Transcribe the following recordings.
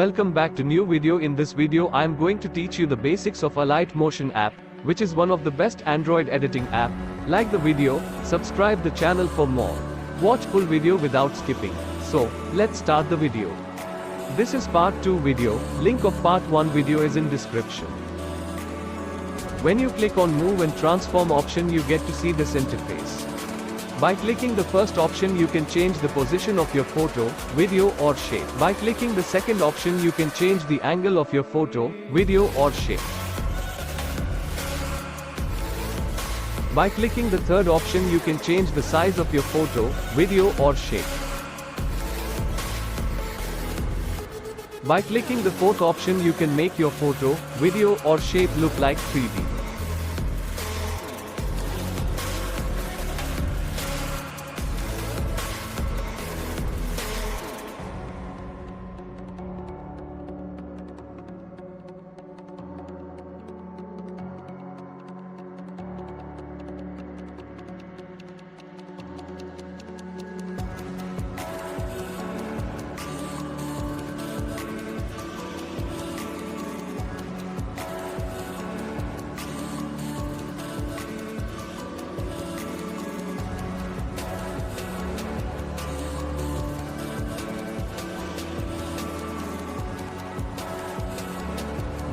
Welcome back to new video. In this video I am going to teach you the basics of Alight Motion app, which is one of the best Android editing app. Like the video, subscribe the channel for more. Watch full video without skipping. So, let's start the video. This is part 2 video, link of part 1 video is in description. When you click on Move and Transform option, you get to see this interface. By clicking the first option, you can change the position of your photo, video or shape. By clicking the second option, you can change the angle of your photo, video or shape. By clicking the third option, you can change the size of your photo, video or shape. By clicking the fourth option, you can make your photo, video or shape look like 3D.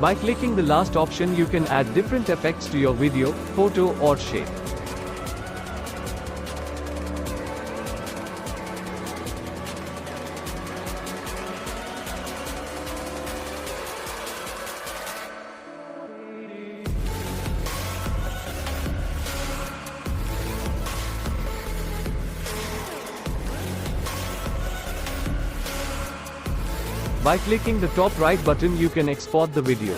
By clicking the last option, you can add different effects to your video, photo or shape. By clicking the top right button, you can export the video.